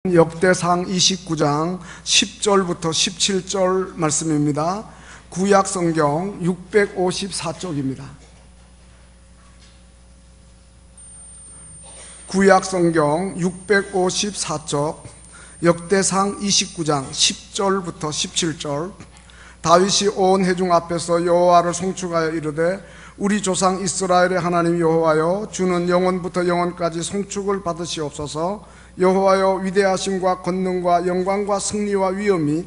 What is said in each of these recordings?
역대상 29장 10절부터 17절 말씀입니다. 구약성경 654쪽입니다. 구약성경 654쪽 역대상 29장 10절부터 17절. 다윗이 온 회중 앞에서 여호와를 송축하여 이르되 우리 조상 이스라엘의 하나님 여호와여, 주는 영원부터 영원까지 송축을 받으시옵소서. 여호와여, 위대하심과 권능과 영광과 승리와 위엄이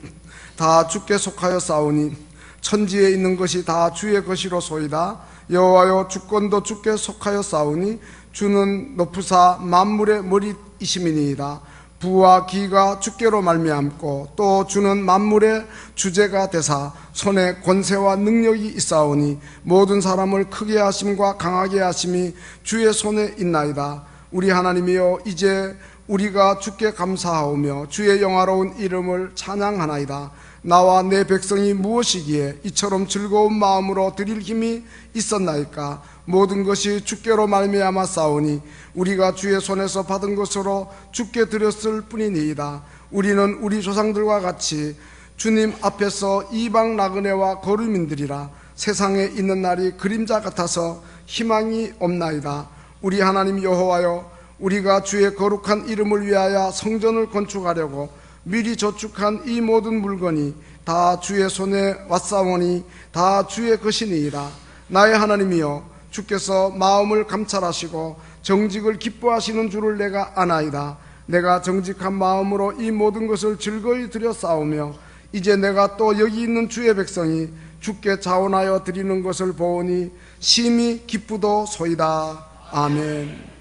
다 주께 속하여 싸우니 천지에 있는 것이 다 주의 것이로소이다. 여호와여, 주권도 주께 속하여 싸우니 주는 높으사 만물의 머리이심이니이다. 부와 기가 주께로 말미암고 또 주는 만물의 주제가 되사 손에 권세와 능력이 있사오니 모든 사람을 크게 하심과 강하게 하심이 주의 손에 있나이다. 우리 하나님이여, 이제 우리가 주께 감사하오며 주의 영화로운 이름을 찬양하나이다. 나와 내 백성이 무엇이기에 이처럼 즐거운 마음으로 드릴 힘이 있었나이까? 모든 것이 주께로 말미암아 싸우니 우리가 주의 손에서 받은 것으로 주께 드렸을 뿐이니이다. 우리는 우리 조상들과 같이 주님 앞에서 이방 나그네와 거류민들이라. 세상에 있는 날이 그림자 같아서 희망이 없나이다. 우리 하나님 여호와여, 우리가 주의 거룩한 이름을 위하여 성전을 건축하려고 미리 저축한 이 모든 물건이 다 주의 손에 왔사오니 다 주의 것이니이다. 나의 하나님이여, 주께서 마음을 감찰하시고 정직을 기뻐하시는 줄을 내가 아나이다. 내가 정직한 마음으로 이 모든 것을 즐거이 드려 싸우며 이제 내가 또 여기 있는 주의 백성이 주께 자원하여 드리는 것을 보오니 심히 기쁘도소이다. 아멘.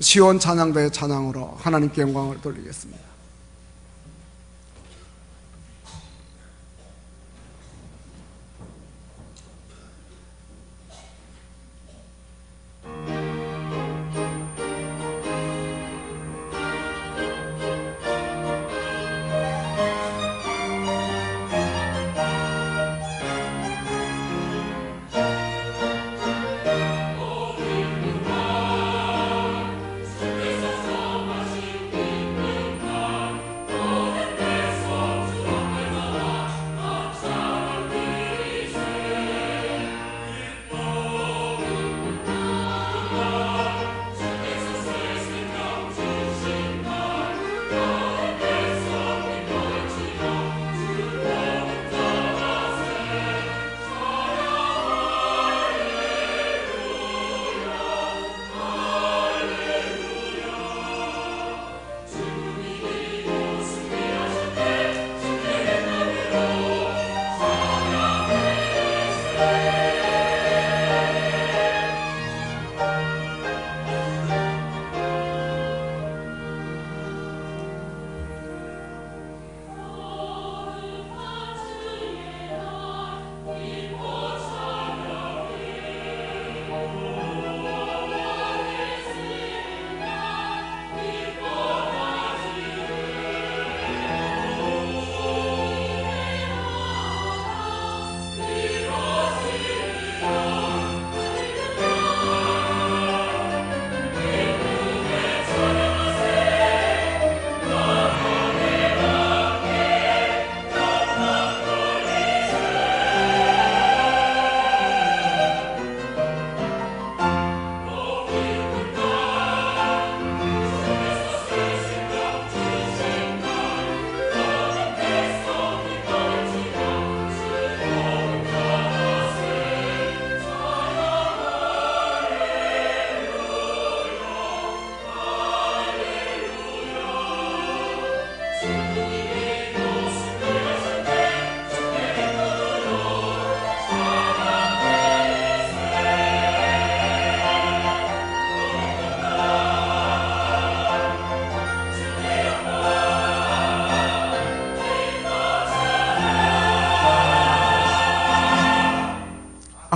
시온 찬양대의 찬양으로 하나님께 영광을 돌리겠습니다.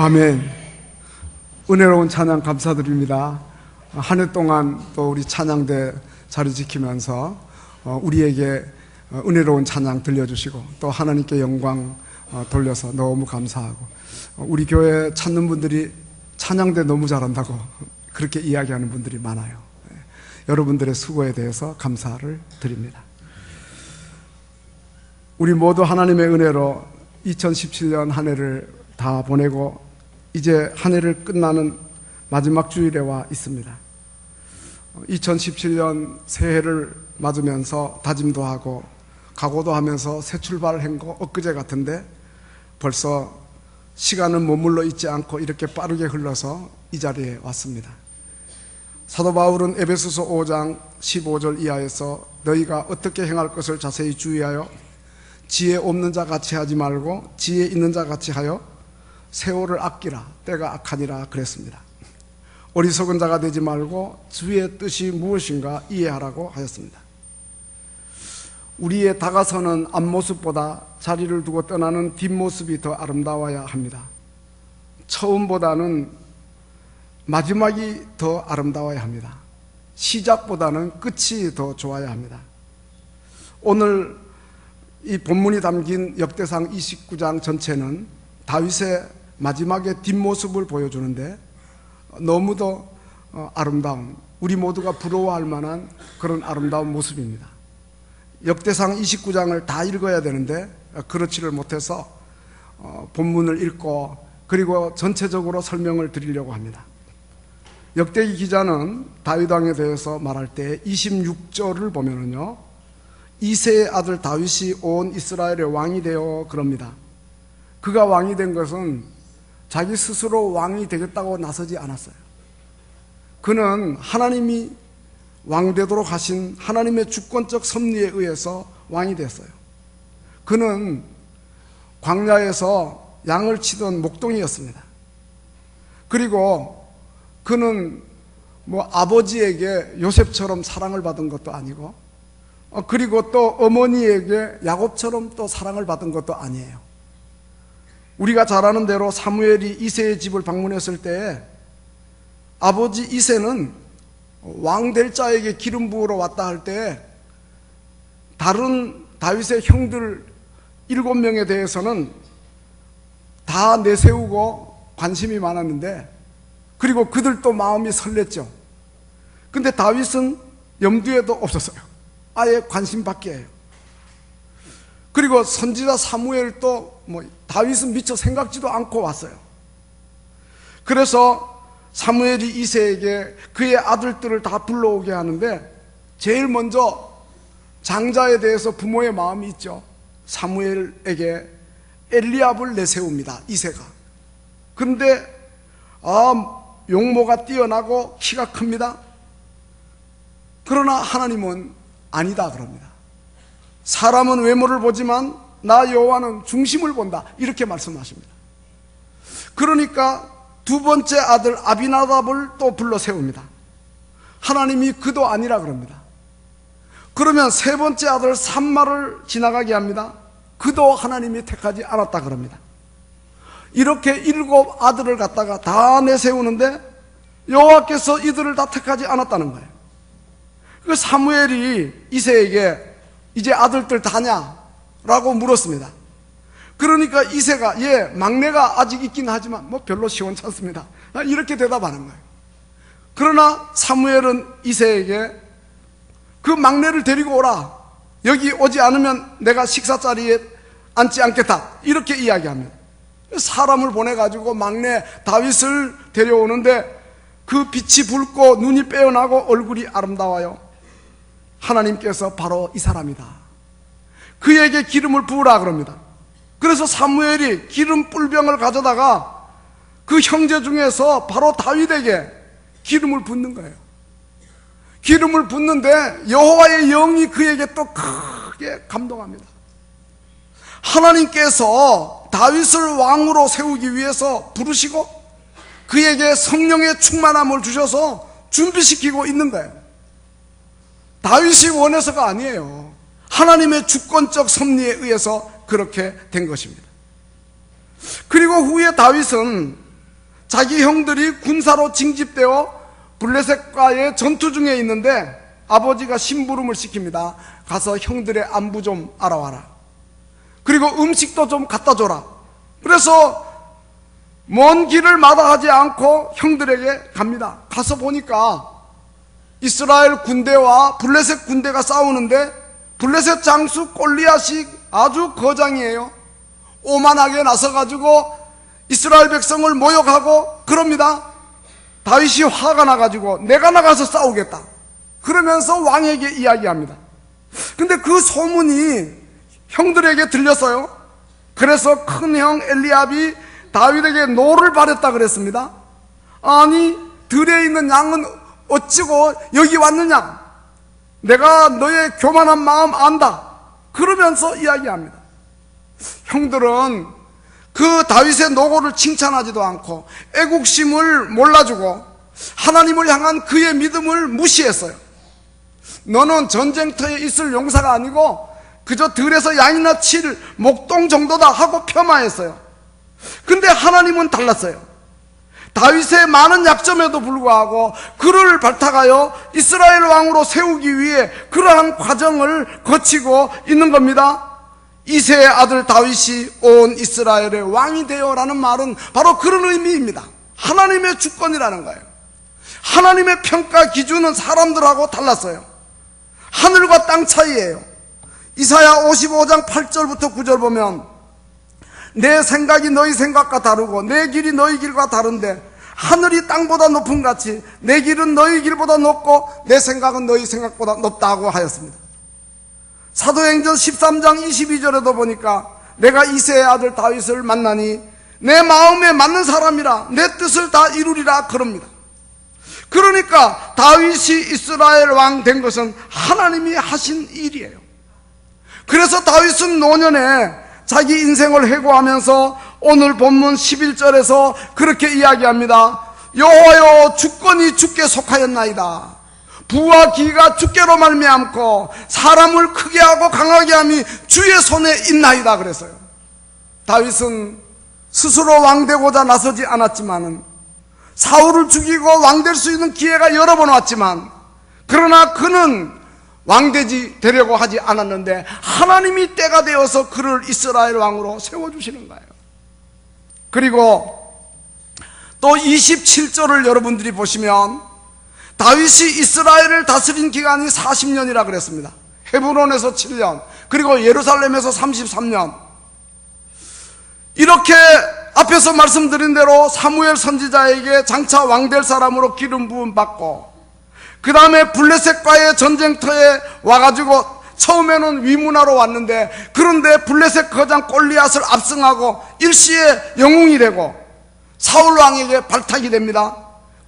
아멘. 은혜로운 찬양 감사드립니다. 한 해 동안 또 우리 찬양대 자리 지키면서 우리에게 은혜로운 찬양 들려주시고 또 하나님께 영광 돌려서 너무 감사하고, 우리 교회 찾는 분들이 찬양대 너무 잘한다고 그렇게 이야기하는 분들이 많아요. 여러분들의 수고에 대해서 감사를 드립니다. 우리 모두 하나님의 은혜로 2017년 한 해를 다 보내고 이제 한 해를 끝나는 마지막 주일에 와 있습니다. 2017년 새해를 맞으면서 다짐도 하고 각오도 하면서 새 출발을 한 거 엊그제 같은데 벌써 시간은 머물러 있지 않고 이렇게 빠르게 흘러서 이 자리에 왔습니다. 사도 바울은 에베소서 5장 15절 이하에서 너희가 어떻게 행할 것을 자세히 주의하여 지혜 없는 자 같이 하지 말고 지혜 있는 자 같이 하여 세월을 아끼라 때가 악하니라 그랬습니다. 어리석은 자가 되지 말고 주의 뜻이 무엇인가 이해하라고 하였습니다. 우리의 다가서는 앞모습보다 자리를 두고 떠나는 뒷모습이 더 아름다워야 합니다. 처음보다는 마지막이 더 아름다워야 합니다. 시작보다는 끝이 더 좋아야 합니다. 오늘 이 본문이 담긴 역대상 29장 전체는 다윗의 마지막의 뒷모습을 보여주는데 너무도 아름다운, 우리 모두가 부러워할 만한 그런 아름다운 모습입니다. 역대상 29장을 다 읽어야 되는데 그렇지를 못해서 본문을 읽고 그리고 전체적으로 설명을 드리려고 합니다. 역대기 기자는 다윗 왕에 대해서 말할 때 26절을 보면은요, 이새의 아들 다윗이 온 이스라엘의 왕이 되어 그럽니다. 그가 왕이 된 것은 자기 스스로 왕이 되겠다고 나서지 않았어요. 그는 하나님이 왕 되도록 하신 하나님의 주권적 섭리에 의해서 왕이 됐어요. 그는 광야에서 양을 치던 목동이었습니다. 그리고 그는 아버지에게 요셉처럼 사랑을 받은 것도 아니고, 그리고 또 어머니에게 야곱처럼 또 사랑을 받은 것도 아니에요. 우리가 잘 아는 대로 사무엘이 이새의 집을 방문했을 때 아버지 이새는 왕 될 자에게 기름 부으러 왔다 할 때 다른 다윗의 형들 7명에 대해서는 다 내세우고 관심이 많았는데, 그리고 그들도 마음이 설렜죠. 근데 다윗은 염두에도 없었어요. 아예 관심 밖이에요. 그리고 선지자 사무엘도 다윗은 미처 생각지도 않고 왔어요. 그래서 사무엘이 이새에게 그의 아들들을 다 불러오게 하는데 제일 먼저 장자에 대해서 부모의 마음이 있죠. 사무엘에게 엘리압을 내세웁니다, 이새가. 그런데 용모가 뛰어나고 키가 큽니다. 그러나 하나님은 아니다 그럽니다. 사람은 외모를 보지만 나 여호와는 중심을 본다, 이렇게 말씀하십니다. 그러니까 두 번째 아들 아비나답을 또 불러 세웁니다. 하나님이 그도 아니라 그럽니다. 그러면 세 번째 아들 삼마를 지나가게 합니다. 그도 하나님이 택하지 않았다 그럽니다. 이렇게 7 아들을 갖다가 다 내세우는데 여호와께서 이들을 다 택하지 않았다는 거예요. 그 사무엘이 이새에게 이제 아들들 다냐? 라고 물었습니다. 그러니까 이새가 예, 막내가 아직 있긴 하지만 별로 시원찮습니다, 이렇게 대답하는 거예요. 그러나 사무엘은 이새에게 그 막내를 데리고 오라, 여기 오지 않으면 내가 식사 자리에 앉지 않겠다, 이렇게 이야기합니다. 사람을 보내가지고 막내 다윗을 데려오는데 그 빛이 붉고 눈이 빼어나고 얼굴이 아름다워요. 하나님께서 바로 이 사람이다, 그에게 기름을 부으라 그럽니다. 그래서 사무엘이 기름 뿔병을 가져다가 그 형제 중에서 바로 다윗에게 기름을 붓는 거예요. 기름을 붓는데 여호와의 영이 그에게 또 크게 감동합니다. 하나님께서 다윗을 왕으로 세우기 위해서 부르시고 그에게 성령의 충만함을 주셔서 준비시키고 있는 거예요. 다윗이 원해서가 아니에요. 하나님의 주권적 섭리에 의해서 그렇게 된 것입니다. 그리고 후에 다윗은 자기 형들이 군사로 징집되어 블레셋과의 전투 중에 있는데 아버지가 심부름을 시킵니다. 가서 형들의 안부 좀 알아와라, 그리고 음식도 좀 갖다 줘라. 그래서 먼 길을 마다하지 않고 형들에게 갑니다. 가서 보니까 이스라엘 군대와 블레셋 군대가 싸우는데 블레셋 장수 골리앗이 아주 거장이에요. 오만하게 나서가지고 이스라엘 백성을 모욕하고 그럽니다. 다윗이 화가 나가지고 내가 나가서 싸우겠다 그러면서 왕에게 이야기합니다. 근데 그 소문이 형들에게 들렸어요. 그래서 큰형 엘리압이 다윗에게 노를 바랬다 그랬습니다. 아니 들에 있는 양은 어찌고 여기 왔느냐, 내가 너의 교만한 마음 안다 그러면서 이야기합니다. 형들은 그 다윗의 노고를 칭찬하지도 않고 애국심을 몰라주고 하나님을 향한 그의 믿음을 무시했어요. 너는 전쟁터에 있을 용사가 아니고 그저 들에서 양이나 칠 목동 정도다 하고 폄하했어요. 근데 하나님은 달랐어요. 다윗의 많은 약점에도 불구하고 그를 발탁하여 이스라엘 왕으로 세우기 위해 그러한 과정을 거치고 있는 겁니다. 이새의 아들 다윗이 온 이스라엘의 왕이 되어라는 말은 바로 그런 의미입니다. 하나님의 주권이라는 거예요. 하나님의 평가 기준은 사람들하고 달랐어요. 하늘과 땅 차이예요. 이사야 55장 8절부터 9절 보면 내 생각이 너희 생각과 다르고 내 길이 너희 길과 다른데 하늘이 땅보다 높음 같이 내 길은 너희 길보다 높고 내 생각은 너희 생각보다 높다고 하였습니다. 사도행전 13장 22절에도 보니까 내가 이새의 아들 다윗을 만나니 내 마음에 맞는 사람이라 내 뜻을 다 이루리라 그럽니다. 그러니까 다윗이 이스라엘 왕 된 것은 하나님이 하신 일이에요. 그래서 다윗은 노년에 자기 인생을 회고하면서 오늘 본문 11절에서 그렇게 이야기합니다. 여호와여 주권이 주께 속하였나이다. 부와 기가 주께로 말미암고 사람을 크게 하고 강하게 함이 주의 손에 있나이다 그랬어요. 다윗은 스스로 왕되고자 나서지 않았지만은 사울을 죽이고 왕될 수 있는 기회가 여러 번 왔지만 그러나 그는 왕되지 되려고 하지 않았는데 하나님이 때가 되어서 그를 이스라엘 왕으로 세워주시는 거예요. 그리고 또 27절을 여러분들이 보시면 다윗이 이스라엘을 다스린 기간이 40년이라 그랬습니다. 헤브론에서 7년 그리고 예루살렘에서 33년. 이렇게 앞에서 말씀드린 대로 사무엘 선지자에게 장차 왕될 사람으로 기름 부음 받고 그 다음에 블레셋과의 전쟁터에 와가지고 처음에는 위문하러 왔는데 그런데 블레셋 거장 골리앗을 압승하고 일시에 영웅이 되고 사울 왕에게 발탁이 됩니다.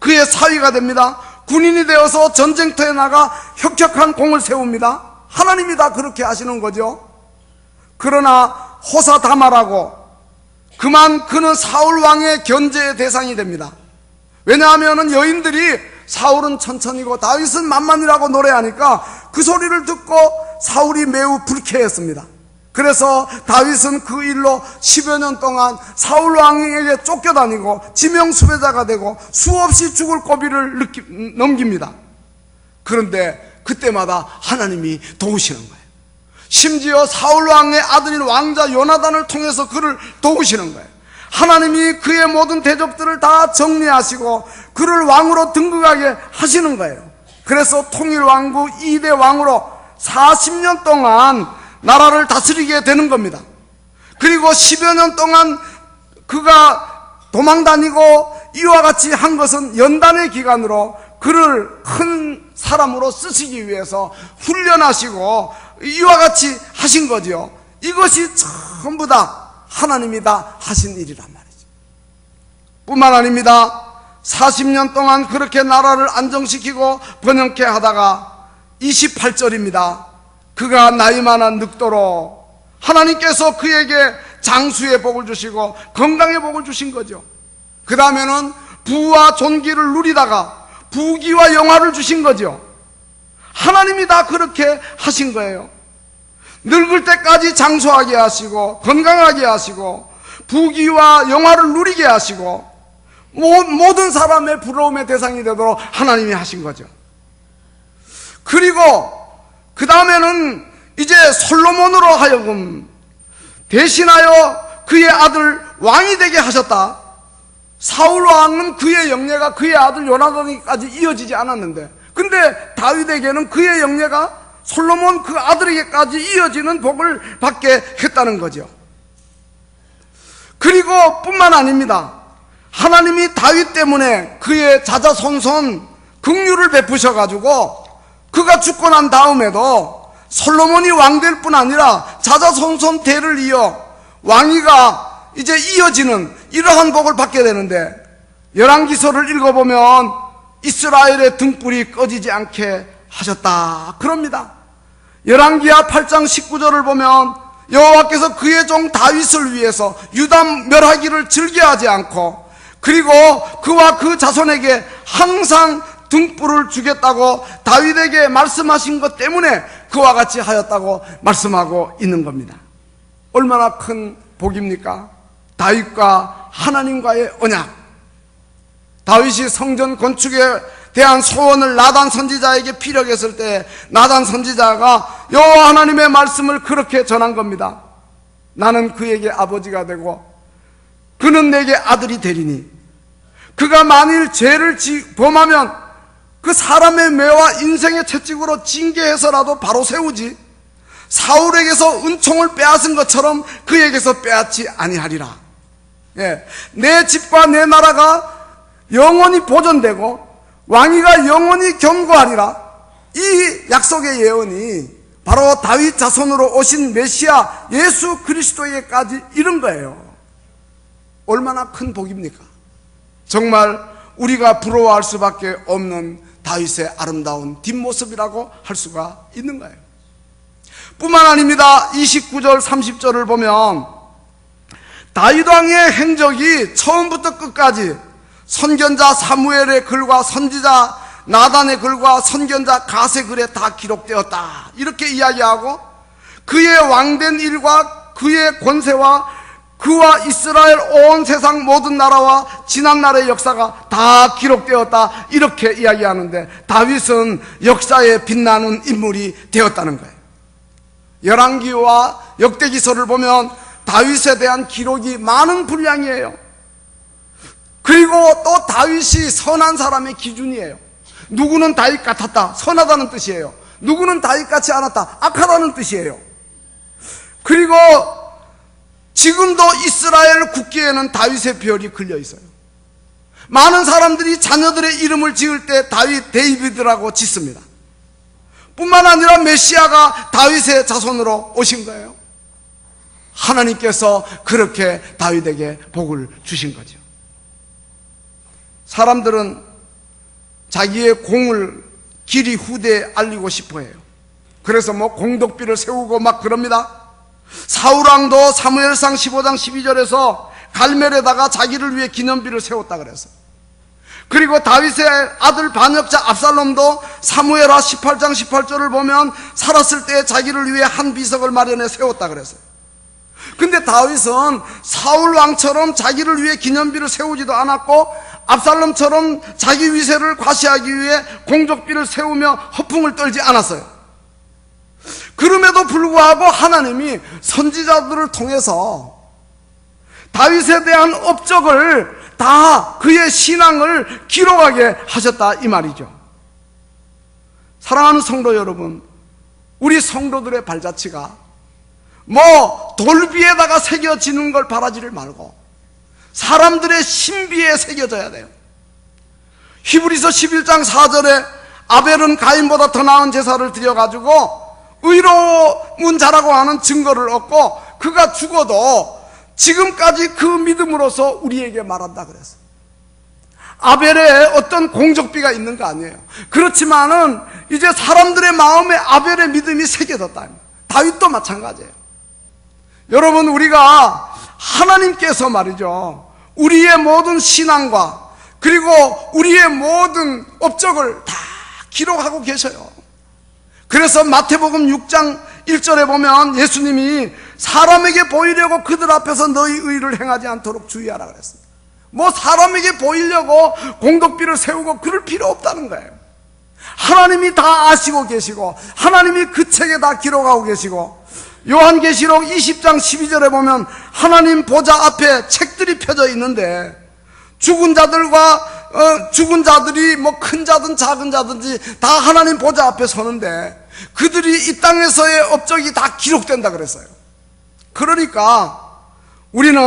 그의 사위가 됩니다. 군인이 되어서 전쟁터에 나가 혁혁한 공을 세웁니다. 하나님이 다 그렇게 하시는 거죠. 그러나 호사다마라고 그만 그는 사울 왕의 견제의 대상이 됩니다. 왜냐하면 여인들이 사울은 천천히고 다윗은 만만이라고 노래하니까 그 소리를 듣고 사울이 매우 불쾌했습니다. 그래서 다윗은 그 일로 10여 년 동안 사울 왕에게 쫓겨다니고 지명수배자가 되고 수없이 죽을 고비를 넘깁니다. 그런데 그때마다 하나님이 도우시는 거예요. 심지어 사울 왕의 아들인 왕자 요나단을 통해서 그를 도우시는 거예요. 하나님이 그의 모든 대적들을 다 정리하시고 그를 왕으로 등극하게 하시는 거예요. 그래서 통일왕국 2대 왕으로 40년 동안 나라를 다스리게 되는 겁니다. 그리고 10여 년 동안 그가 도망다니고 이와 같이 한 것은 연단의 기간으로 그를 큰 사람으로 쓰시기 위해서 훈련하시고 이와 같이 하신 거죠. 이것이 전부 다 하나님이 다 하신 일이란 말이죠. 뿐만 아닙니다. 40년 동안 그렇게 나라를 안정시키고 번영케 하다가 28절입니다. 그가 나이 많아 늙도록 하나님께서 그에게 장수의 복을 주시고 건강의 복을 주신 거죠. 그 다음에는 부와 존귀를 누리다가 부귀와 영화를 주신 거죠. 하나님이 다 그렇게 하신 거예요. 늙을 때까지 장수하게 하시고 건강하게 하시고 부귀와 영화를 누리게 하시고 모든 사람의 부러움의 대상이 되도록 하나님이 하신 거죠. 그리고 그 다음에는 이제 솔로몬으로 하여금 대신하여 그의 아들 왕이 되게 하셨다. 사울 왕은 그의 영예가 그의 아들 요나단에까지 이어지지 않았는데 근데 다윗에게는 그의 영예가 솔로몬 그 아들에게까지 이어지는 복을 받게 했다는 거죠. 그리고 뿐만 아닙니다. 하나님이 다윗 때문에 그의 자자손손 긍휼을 베푸셔가지고 그가 죽고 난 다음에도 솔로몬이 왕될 뿐 아니라 자자손손 대를 이어 왕위가 이제 이어지는 이러한 복을 받게 되는데, 열왕기서를 읽어보면 이스라엘의 등불이 꺼지지 않게 하셨다 그럽니다. 열왕기하 8장 19절을 보면 여호와께서 그의 종 다윗을 위해서 유다 멸하기를 즐겨하지 않고, 그리고 그와 그 자손에게 항상 등불을 주겠다고 다윗에게 말씀하신 것 때문에 그와 같이 하였다고 말씀하고 있는 겁니다. 얼마나 큰 복입니까? 다윗과 하나님과의 언약. 다윗이 성전 건축에 대한 소원을 나단 선지자에게 피력했을 때 나단 선지자가 여호와 하나님의 말씀을 그렇게 전한 겁니다. 나는 그에게 아버지가 되고 그는 내게 아들이 되리니 그가 만일 죄를 범하면 그 사람의 매와 인생의 채찍으로 징계해서라도 바로 세우지, 사울에게서 은총을 빼앗은 것처럼 그에게서 빼앗지 아니하리라. 내 집과 내 나라가 영원히 보존되고 왕위가 영원히 견고하리라. 이 약속의 예언이 바로 다윗 자손으로 오신 메시아 예수 그리스도에게까지 이른 거예요. 얼마나 큰 복입니까? 정말 우리가 부러워할 수밖에 없는 다윗의 아름다운 뒷모습이라고 할 수가 있는 거예요. 뿐만 아닙니다. 29절 30절을 보면 다윗 왕의 행적이 처음부터 끝까지 선견자 사무엘의 글과 선지자 나단의 글과 선견자 갓의 글에 다 기록되었다 이렇게 이야기하고, 그의 왕된 일과 그의 권세와 그와 이스라엘 온 세상 모든 나라와 지난날의 역사가 다 기록되었다 이렇게 이야기하는데, 다윗은 역사에 빛나는 인물이 되었다는 거예요. 열왕기와 역대기서를 보면 다윗에 대한 기록이 많은 분량이에요. 그리고 또 다윗이 선한 사람의 기준이에요. 누구는 다윗 같았다, 선하다는 뜻이에요. 누구는 다윗 같지 않았다, 악하다는 뜻이에요. 그리고 지금도 이스라엘 국기에는 다윗의 별이 걸려 있어요. 많은 사람들이 자녀들의 이름을 지을 때 다윗, 데이비드라고 짓습니다. 뿐만 아니라 메시아가 다윗의 자손으로 오신 거예요. 하나님께서 그렇게 다윗에게 복을 주신 거죠. 사람들은 자기의 공을 길이 후대에 알리고 싶어 해요. 그래서 공덕비를 세우고 막 그럽니다. 사울왕도 사무엘상 15장 12절에서 갈멜에다가 자기를 위해 기념비를 세웠다 그랬어요. 그리고 다윗의 아들 반역자 압살롬도 사무엘하 18장 18절을 보면 살았을 때 자기를 위해 한 비석을 마련해 세웠다 그랬어요. 근데 다윗은 사울왕처럼 자기를 위해 기념비를 세우지도 않았고, 압살롬처럼 자기 위세를 과시하기 위해 공적비를 세우며 허풍을 떨지 않았어요. 그럼에도 불구하고 하나님이 선지자들을 통해서 다윗에 대한 업적을 다 그의 신앙을 기록하게 하셨다 이 말이죠. 사랑하는 성도 여러분, 우리 성도들의 발자취가 돌비에다가 새겨지는 걸 바라지를 말고 사람들의 신비에 새겨져야 돼요. 히브리서 11장 4절에 아벨은 가인보다 더 나은 제사를 드려가지고 의로운 자라고 하는 증거를 얻고 그가 죽어도 지금까지 그 믿음으로서 우리에게 말한다 그랬어요. 아벨에 어떤 공적비가 있는 거 아니에요. 그렇지만은 이제 사람들의 마음에 아벨의 믿음이 새겨졌다. 다윗도 마찬가지예요. 여러분, 우리가 하나님께서 말이죠, 우리의 모든 신앙과 그리고 우리의 모든 업적을 다 기록하고 계셔요. 그래서 마태복음 6장 1절에 보면 예수님이 사람에게 보이려고 그들 앞에서 너희 의를 행하지 않도록 주의하라 그랬습니다. 사람에게 보이려고 공덕비를 세우고 그럴 필요 없다는 거예요. 하나님이 다 아시고 계시고 하나님이 그 책에 다 기록하고 계시고, 요한계시록 20장 12절에 보면 하나님 보좌 앞에 책들이 펴져 있는데 죽은 자들이 큰 자든 작은 자든지 다 하나님 보좌 앞에 서는데 그들이 이 땅에서의 업적이 다 기록된다 그랬어요. 그러니까 우리는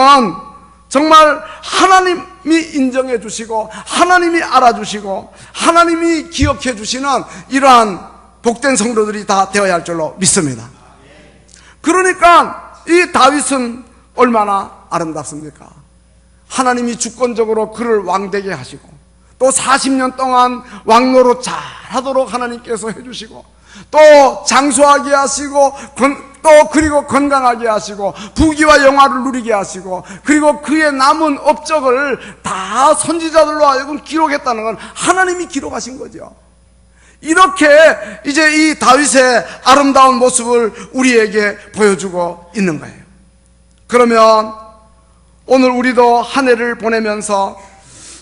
정말 하나님이 인정해 주시고 하나님이 알아주시고 하나님이 기억해 주시는 이러한 복된 성도들이 다 되어야 할 줄로 믿습니다. 그러니까 이 다윗은 얼마나 아름답습니까? 하나님이 주권적으로 그를 왕되게 하시고 또 40년 동안 왕노릇 잘 하도록 하나님께서 해주시고 또 장수하게 하시고 또 그리고 건강하게 하시고 부귀와 영화를 누리게 하시고 그리고 그의 남은 업적을 다 선지자들로 하여금 기록했다는 건 하나님이 기록하신 거죠. 이렇게 이제 이 다윗의 아름다운 모습을 우리에게 보여주고 있는 거예요. 그러면 오늘 우리도 한 해를 보내면서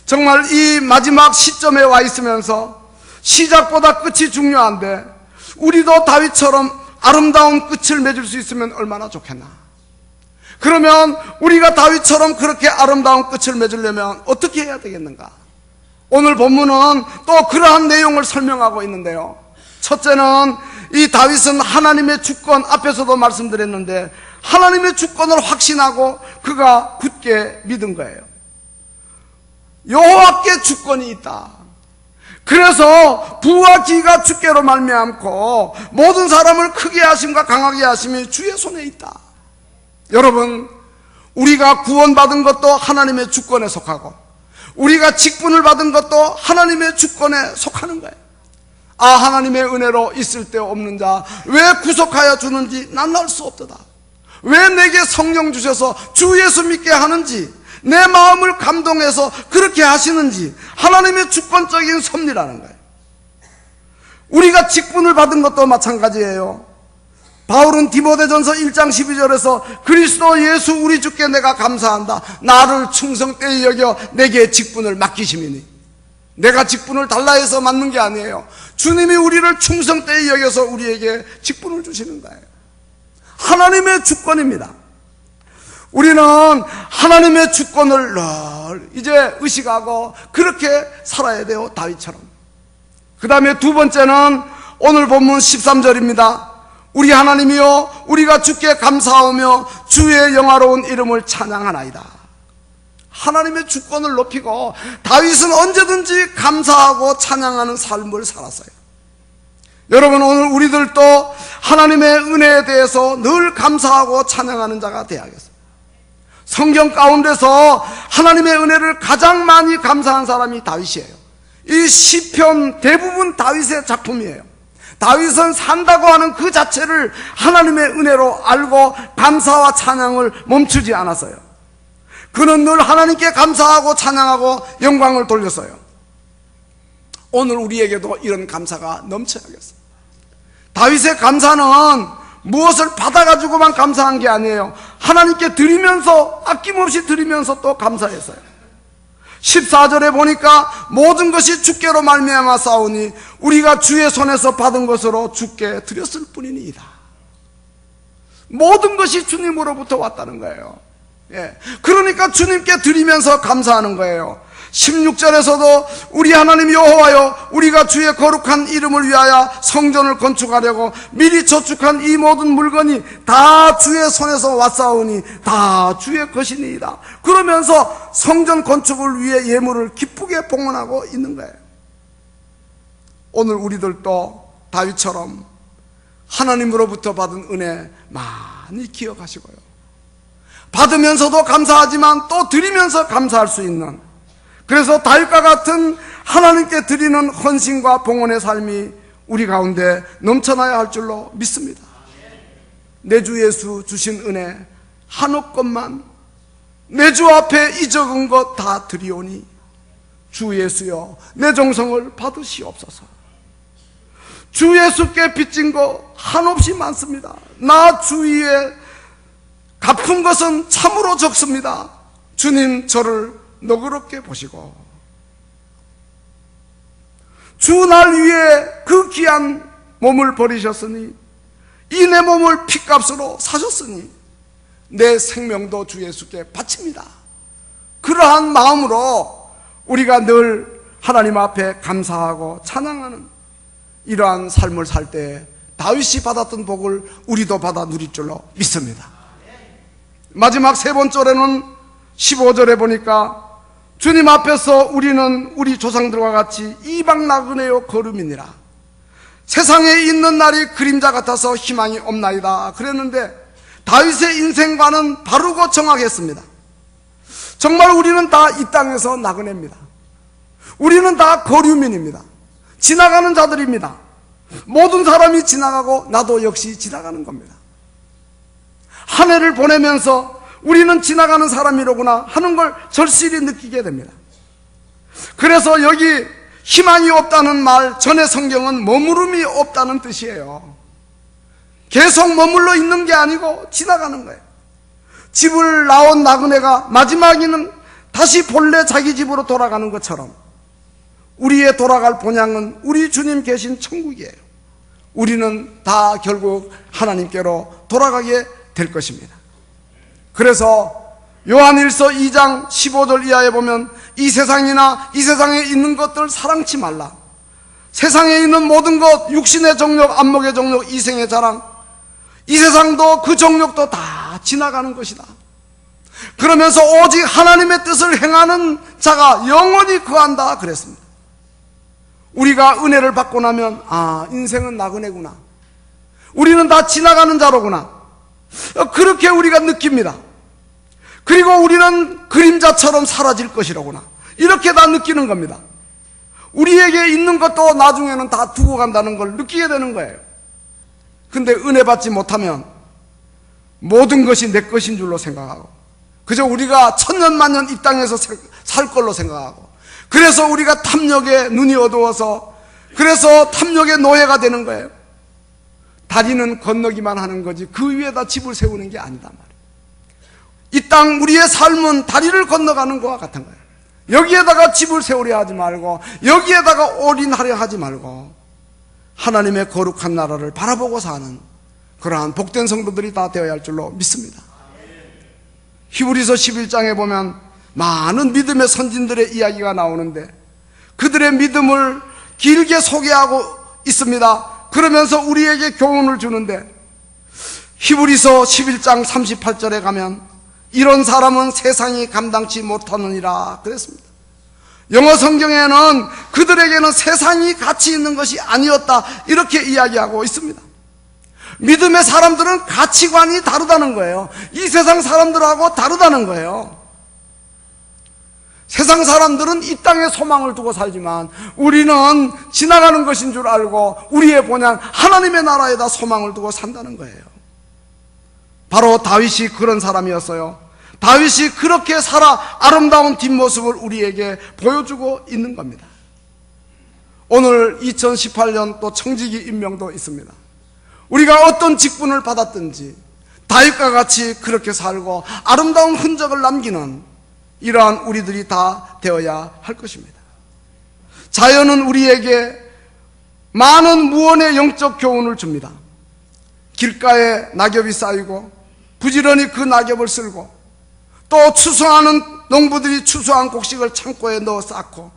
정말 이 마지막 시점에 와 있으면서 시작보다 끝이 중요한데 우리도 다윗처럼 아름다운 끝을 맺을 수 있으면 얼마나 좋겠나. 그러면 우리가 다윗처럼 그렇게 아름다운 끝을 맺으려면 어떻게 해야 되겠는가? 오늘 본문은 또 그러한 내용을 설명하고 있는데요. 첫째는 이 다윗은 하나님의 주권, 앞에서도 말씀드렸는데 하나님의 주권을 확신하고 그가 굳게 믿은 거예요. 여호와께 주권이 있다. 그래서 부와 기가 주께로 말미암고 모든 사람을 크게 하심과 강하게 하심이 주의 손에 있다. 여러분, 우리가 구원받은 것도 하나님의 주권에 속하고 우리가 직분을 받은 것도 하나님의 주권에 속하는 거예요. 아, 하나님의 은혜로 있을 데 없는 자 왜 구속하여 주는지 난 알 수 없도다. 왜 내게 성령 주셔서 주 예수 믿게 하는지, 내 마음을 감동해서 그렇게 하시는지 하나님의 주권적인 섭리라는 거예요. 우리가 직분을 받은 것도 마찬가지예요. 바울은 디모데전서 1장 12절에서 그리스도 예수 우리 주께 내가 감사한다. 나를 충성되이 여겨 내게 직분을 맡기심이니. 내가 직분을 달라 해서 맡는 게 아니에요. 주님이 우리를 충성되이 여겨서 우리에게 직분을 주시는 거예요. 하나님의 주권입니다. 우리는 하나님의 주권을 늘 이제 의식하고 그렇게 살아야 돼요. 다윗처럼. 그 다음에 두 번째는 오늘 본문 13절입니다. 우리 하나님이여 우리가 주께 감사하며 주의 영화로운 이름을 찬양하나이다. 하나님의 주권을 높이고 다윗은 언제든지 감사하고 찬양하는 삶을 살았어요. 여러분, 오늘 우리들도 하나님의 은혜에 대해서 늘 감사하고 찬양하는 자가 되어야겠습니다. 성경 가운데서 하나님의 은혜를 가장 많이 감사한 사람이 다윗이에요. 이 시편 대부분 다윗의 작품이에요. 다윗은 산다고 하는 그 자체를 하나님의 은혜로 알고 감사와 찬양을 멈추지 않았어요. 그는 늘 하나님께 감사하고 찬양하고 영광을 돌렸어요. 오늘 우리에게도 이런 감사가 넘쳐야겠어요. 다윗의 감사는 무엇을 받아가지고만 감사한 게 아니에요. 하나님께 드리면서, 아낌없이 드리면서 또 감사했어요. 14절에 보니까 모든 것이 주께로 말미암아 싸우니 우리가 주의 손에서 받은 것으로 주께 드렸을 뿐이니이다. 모든 것이 주님으로부터 왔다는 거예요. 예. 그러니까 주님께 드리면서 감사하는 거예요. 16절에서도 우리 하나님 여호와여 우리가 주의 거룩한 이름을 위하여 성전을 건축하려고 미리 저축한 이 모든 물건이 다 주의 손에서 왔사오니 다 주의 것이니이다. 그러면서 성전 건축을 위해 예물을 기쁘게 봉헌하고 있는 거예요. 오늘 우리들도 다윗처럼 하나님으로부터 받은 은혜 많이 기억하시고요, 받으면서도 감사하지만 또 드리면서 감사할 수 있는, 그래서 다윗과 같은 하나님께 드리는 헌신과 봉헌의 삶이 우리 가운데 넘쳐나야 할 줄로 믿습니다. 내 주 예수 주신 은혜 한없 것만 내 주 앞에 이 적은 것 다 드리오니 주 예수여 내 정성을 받으시옵소서. 주 예수께 빚진 거 한없이 많습니다. 나 주위에 갚은 것은 참으로 적습니다. 주님 저를 너그럽게 보시고 주 날 위해 그 귀한 몸을 버리셨으니 이 내 몸을 핏값으로 사셨으니 내 생명도 주 예수께 바칩니다. 그러한 마음으로 우리가 늘 하나님 앞에 감사하고 찬양하는 이러한 삶을 살 때 다윗이 받았던 복을 우리도 받아 누릴 줄로 믿습니다. 마지막 세 번째로는 15절에 보니까 주님 앞에서 우리는 우리 조상들과 같이 이방 나그네요 거름이니라. 세상에 있는 날이 그림자 같아서 희망이 없나이다 그랬는데, 다윗의 인생과는 바르고 정확했습니다. 정말 우리는 다 이 땅에서 나그네입니다. 우리는 다 거류민입니다. 지나가는 자들입니다. 모든 사람이 지나가고 나도 역시 지나가는 겁니다. 한 해를 보내면서 우리는 지나가는 사람이로구나 하는 걸 절실히 느끼게 됩니다. 그래서 여기 희망이 없다는 말 전에 성경은 머무름이 없다는 뜻이에요. 계속 머물러 있는 게 아니고 지나가는 거예요. 집을 나온 나그네가 마지막에는 다시 본래 자기 집으로 돌아가는 것처럼 우리의 돌아갈 본향은 우리 주님 계신 천국이에요. 우리는 다 결국 하나님께로 돌아가게 될 것입니다. 그래서 요한일서 2장 15절 이하에 보면 이 세상이나 이 세상에 있는 것들 사랑치 말라. 세상에 있는 모든 것, 육신의 정욕, 안목의 정욕, 이생의 자랑, 이 세상도 그 정욕도 다 지나가는 것이다. 그러면서 오직 하나님의 뜻을 행하는 자가 영원히 거한다 그랬습니다. 우리가 은혜를 받고 나면 인생은 나그네구나, 우리는 다 지나가는 자로구나, 그렇게 우리가 느낍니다. 그리고 우리는 그림자처럼 사라질 것이로구나, 이렇게 다 느끼는 겁니다. 우리에게 있는 것도 나중에는 다 두고 간다는 걸 느끼게 되는 거예요. 근데 은혜 받지 못하면 모든 것이 내 것인 줄로 생각하고, 그저 우리가 천년만년 이 땅에서 살 걸로 생각하고, 그래서 우리가 탐욕에 눈이 어두워서 그래서 탐욕의 노예가 되는 거예요. 다리는 건너기만 하는 거지 그 위에다 집을 세우는 게 아니다 말이에요. 이 땅 우리의 삶은 다리를 건너가는 것과 같은 거예요. 여기에다가 집을 세우려 하지 말고, 여기에다가 올인하려 하지 말고, 하나님의 거룩한 나라를 바라보고 사는 그러한 복된 성도들이 다 되어야 할 줄로 믿습니다. 히브리서 11장에 보면 많은 믿음의 선진들의 이야기가 나오는데 그들의 믿음을 길게 소개하고 있습니다. 그러면서 우리에게 교훈을 주는데, 히브리서 11장 38절에 가면 이런 사람은 세상이 감당치 못하느니라 그랬습니다. 영어 성경에는 그들에게는 세상이 가치 있는 것이 아니었다 이렇게 이야기하고 있습니다. 믿음의 사람들은 가치관이 다르다는 거예요. 이 세상 사람들하고 다르다는 거예요. 세상 사람들은 이 땅에 소망을 두고 살지만 우리는 지나가는 것인 줄 알고 우리의 본향 하나님의 나라에다 소망을 두고 산다는 거예요. 바로 다윗이 그런 사람이었어요. 다윗이 그렇게 살아 아름다운 뒷모습을 우리에게 보여주고 있는 겁니다. 오늘 2018년 또 청지기 임명도 있습니다. 우리가 어떤 직분을 받았든지 다윗과 같이 그렇게 살고 아름다운 흔적을 남기는 이러한 우리들이 다 되어야 할 것입니다. 자연은 우리에게 많은 무언의 영적 교훈을 줍니다. 길가에 낙엽이 쌓이고 부지런히 그 낙엽을 쓸고, 또 추수하는 농부들이 추수한 곡식을 창고에 넣어 쌓고,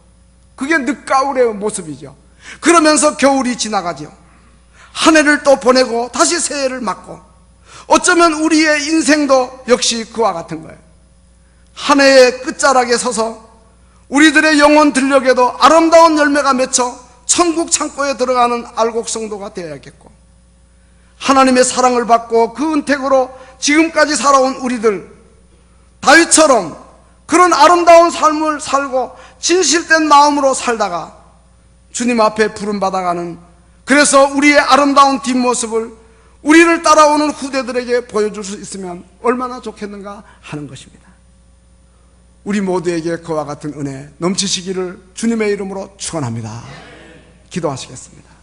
그게 늦가을의 모습이죠. 그러면서 겨울이 지나가죠. 한 해를 또 보내고 다시 새해를 맞고, 어쩌면 우리의 인생도 역시 그와 같은 거예요. 한 해의 끝자락에 서서 우리들의 영혼 들녘에도 아름다운 열매가 맺혀 천국 창고에 들어가는 알곡성도가 되어야겠고, 하나님의 사랑을 받고 그 은택으로 지금까지 살아온 우리들, 다윗처럼 그런 아름다운 삶을 살고 진실된 마음으로 살다가 주님 앞에 부름받아가는, 그래서 우리의 아름다운 뒷모습을 우리를 따라오는 후대들에게 보여줄 수 있으면 얼마나 좋겠는가 하는 것입니다. 우리 모두에게 그와 같은 은혜 넘치시기를 주님의 이름으로 축원합니다. 기도하시겠습니다.